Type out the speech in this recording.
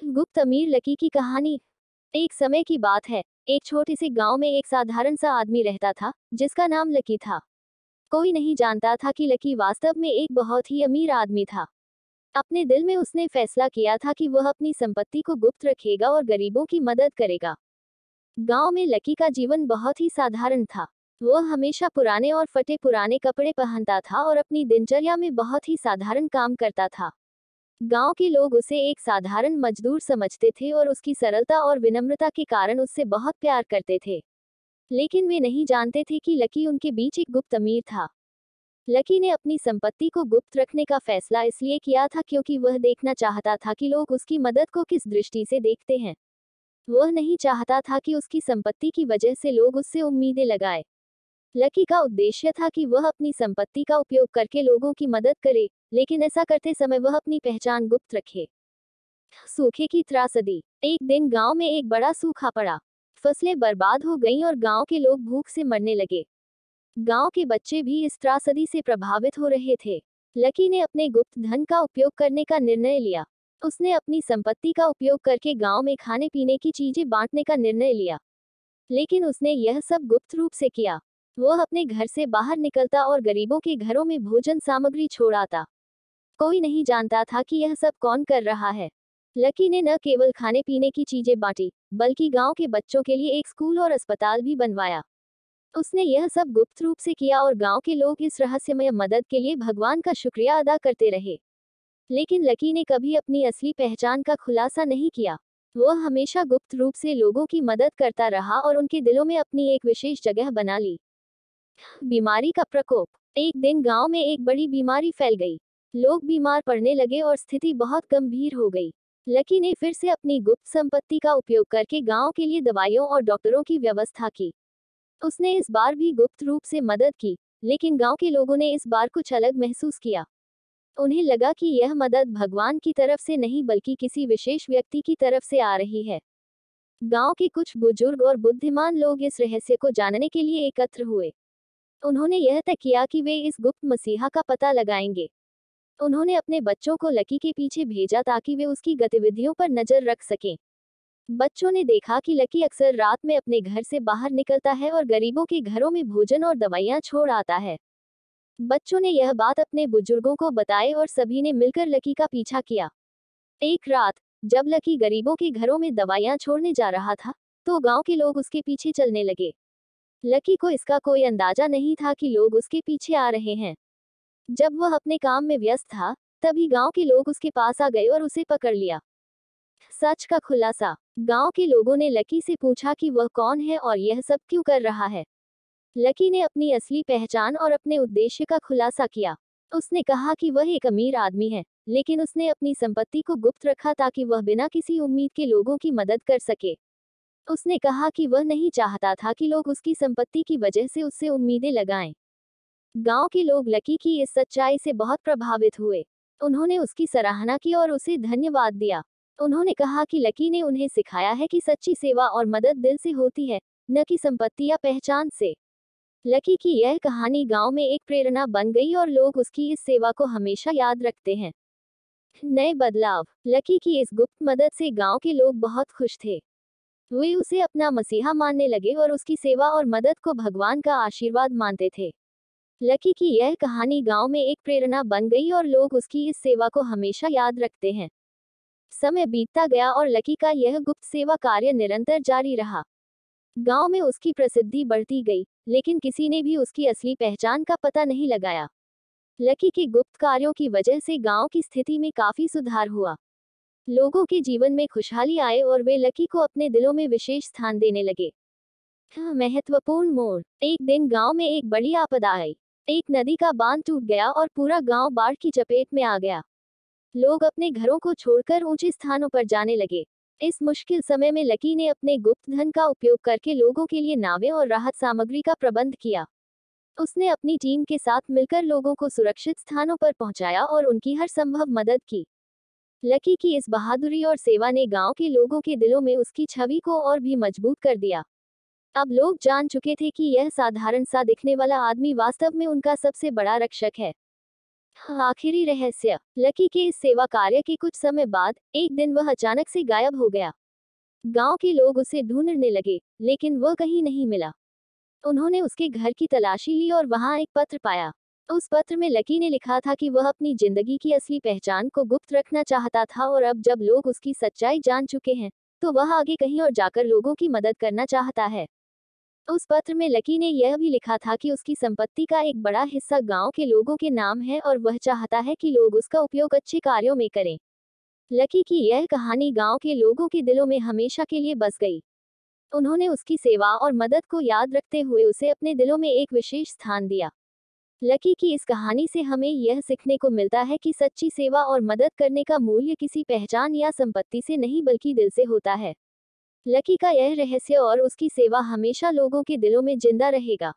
गुप्त अमीर लकी की कहानी। एक समय की बात है। एक छोटे से गांव में एक साधारण सा आदमी रहता था जिसका नाम लकी था। कोई नहीं जानता था कि लकी वास्तव में एक बहुत ही अमीर आदमी था। अपने दिल में उसने फैसला किया था कि वह अपनी संपत्ति को गुप्त रखेगा और गरीबों की मदद करेगा। गांव में लकी का जीवन बहुत ही साधारण था। वह हमेशा पुराने और फटे पुराने कपड़े पहनता था और अपनी दिनचर्या में बहुत ही साधारण काम करता था। गांव के लोग उसे एक साधारण मजदूर समझते थे और उसकी सरलता और विनम्रता के कारण उससे बहुत प्यार करते थे। लेकिन वे नहीं जानते थे कि लकी उनके बीच एक गुप्त अमीर था। लकी ने अपनी संपत्ति को गुप्त रखने का फैसला इसलिए किया था क्योंकि वह देखना चाहता था कि लोग उसकी मदद को किस दृष्टि से देखते हैं। वह नहीं चाहता था कि उसकी संपत्ति की वजह से लोग उससे उम्मीदें लगाए। लकी का उद्देश्य था कि वह अपनी संपत्ति का उपयोग करके लोगों की मदद करे, लेकिन ऐसा करते समय वह अपनी पहचान गुप्त रखे। सूखे की त्रासदी। एक दिन गांव में एक बड़ा सूखा पड़ा। फसलें बर्बाद हो गईं और गांव के लोग भूख से मरने लगे। गांव के बच्चे भी इस त्रासदी से प्रभावित हो रहे थे। लकी ने अपने गुप्त धन का उपयोग करने का निर्णय लिया। उसने अपनी संपत्ति का उपयोग करके गांव में खाने पीने की चीजें बांटने का निर्णय लिया। लेकिन उसने यह सब गुप्त रूप से किया। वह अपने घर से बाहर निकलता और गरीबों के घरों में भोजन सामग्री छोड़ आता। कोई नहीं जानता था कि यह सब कौन कर रहा है। लकी ने न केवल खाने पीने की चीजें बांटी, बल्कि गांव के बच्चों के लिए एक स्कूल और अस्पताल भी बनवाया। उसने यह सब गुप्त रूप से किया और गांव के लोग इस रहस्यमय मदद के लिए भगवान का शुक्रिया अदा करते रहे। लेकिन लकी ने कभी अपनी असली पहचान का खुलासा नहीं किया। वह हमेशा गुप्त रूप से लोगों की मदद करता रहा और उनके दिलों में अपनी एक विशेष जगह बना ली। बीमारी का प्रकोप। एक दिन गांव में एक बड़ी बीमारी फैल गई। लोग बीमार पड़ने लगे और स्थिति बहुत गंभीर हो गई। लकी ने फिर से अपनी गुप्त संपत्ति का उपयोग करके गांव के लिए दवाइयों और डॉक्टरों की व्यवस्था की। उसने इस बार भी गुप्त रूप से मदद की, लेकिन गांव के लोगों ने इस बार कुछ अलग महसूस किया। उन्हें लगा कि यह मदद भगवान की तरफ से नहीं बल्कि किसी विशेष व्यक्ति की तरफ से आ रही है। गांव के कुछ बुजुर्ग और बुद्धिमान लोग इस रहस्य को जानने के लिए एकत्र हुए। उन्होंने यह तय किया कि वे इस गुप्त मसीहा का पता लगाएंगे। उन्होंने अपने बच्चों को लकी के पीछे भेजा ताकि वे उसकी गतिविधियों पर नजर रख सकें। बच्चों ने देखा कि लकी अक्सर रात में अपने घर से बाहर निकलता है और गरीबों के घरों में भोजन और दवाइयां छोड़ आता है। बच्चों ने यह बात अपने बुजुर्गों को बताई और सभी ने मिलकर लकी का पीछा किया। एक रात, जब लकी गरीबों के घरों में दवाइयां छोड़ने जा रहा था, तो गांव के लोग उसके पीछे चलने लगे। लकी को इसका कोई अंदाजा नहीं था कि लोग उसके पीछे आ रहे हैं। जब वह अपने काम में व्यस्त था, तभी गांव के लोग उसके पास आ गए और उसे पकड़ लिया। सच का खुलासा। गांव के लोगों ने लकी से पूछा कि वह कौन है और यह सब क्यों कर रहा है। लकी ने अपनी असली पहचान और अपने उद्देश्य का खुलासा किया। उसने कहा कि वह एक अमीर आदमी है, लेकिन उसने अपनी संपत्ति को गुप्त रखा ताकि वह बिना किसी उम्मीद के लोगों की मदद कर सके। उसने कहा कि वह नहीं चाहता था कि लोग उसकी संपत्ति की वजह से उससे उम्मीदें लगाएं। गांव के लोग लकी की इस सच्चाई से बहुत प्रभावित हुए। उन्होंने उसकी सराहना की और उसे धन्यवाद दिया। उन्होंने कहा कि लकी ने उन्हें सिखाया है कि सच्ची सेवा और मदद दिल से होती है, न कि संपत्ति या पहचान से। लकी की यह कहानी गांव में एक प्रेरणा बन गई और लोग उसकी इस सेवा को हमेशा याद रखते हैं। नए बदलाव। लकी की इस गुप्त मदद से गांव के लोग बहुत खुश थे। वे उसे अपना मसीहा मानने लगे और उसकी सेवा और मदद को भगवान का आशीर्वाद मानते थे। लकी की यह कहानी गांव में एक प्रेरणा बन गई और लोग उसकी इस सेवा को हमेशा याद रखते हैं। समय बीतता गया और लकी का यह गुप्त सेवा कार्य निरंतर जारी रहा। गांव में उसकी प्रसिद्धि बढ़ती गई, लेकिन किसी ने भी उसकी असली पहचान का पता नहीं लगाया। लकी के गुप्त कार्यों की वजह से गांव की स्थिति में काफी सुधार हुआ। लोगों के जीवन में खुशहाली आए और वे लकी को अपने दिलों में विशेष स्थान देने लगे। महत्वपूर्ण मोड़। एक दिन गांव में एक बड़ी आपदा आई। एक नदी का बांध टूट गया और पूरा गांव बाढ़ की चपेट में आ गया। लोग अपने घरों को छोड़कर ऊंचे स्थानों पर जाने लगे। इस मुश्किल समय में लकी ने अपने गुप्त धन का उपयोग करके लोगों के लिए नावें और राहत सामग्री का प्रबंध किया। उसने अपनी टीम के साथ मिलकर लोगों को सुरक्षित स्थानों पर पहुंचाया और उनकी हर संभव मदद की। लकी की इस बहादुरी और सेवा ने गांव के लोगों के दिलों में उसकी छवि को और भी मजबूत कर दिया। अब लोग जान चुके थे कि यह साधारण सा दिखने वाला आदमी वास्तव में उनका सबसे बड़ा रक्षक है। आखिरी रहस्य, लकी के इस सेवा कार्य के कुछ समय बाद एक दिन वह अचानक से गायब हो गया। गांव के लोग उसे ढूंढने लगे, लेकिन वह कहीं नहीं मिला। उन्होंने उसके घर की तलाशी ली और वहां एक पत्र पाया। उस पत्र में लकी ने लिखा था कि वह अपनी जिंदगी की असली पहचान को गुप्त रखना चाहता था और अब जब लोग उसकी सच्चाई जान चुके हैं, तो वह आगे कहीं और जाकर लोगों की मदद करना चाहता है। उस पत्र में लकी ने यह भी लिखा था कि उसकी संपत्ति का एक बड़ा हिस्सा गांव के लोगों के नाम है और वह चाहता है कि लोग उसका उपयोग अच्छे कार्यों में करें। लकी की यह कहानी गांव के लोगों के दिलों में हमेशा के लिए बस गई। उन्होंने उसकी सेवा और मदद को याद रखते हुए उसे अपने दिलों में एक विशेष स्थान दिया। लकी की इस कहानी से हमें यह सीखने को मिलता है कि सच्ची सेवा और मदद करने का मूल्य किसी पहचान या संपत्ति से नहीं बल्कि दिल से होता है। लकी का यह रहस्य और उसकी सेवा हमेशा लोगों के दिलों में जिंदा रहेगा।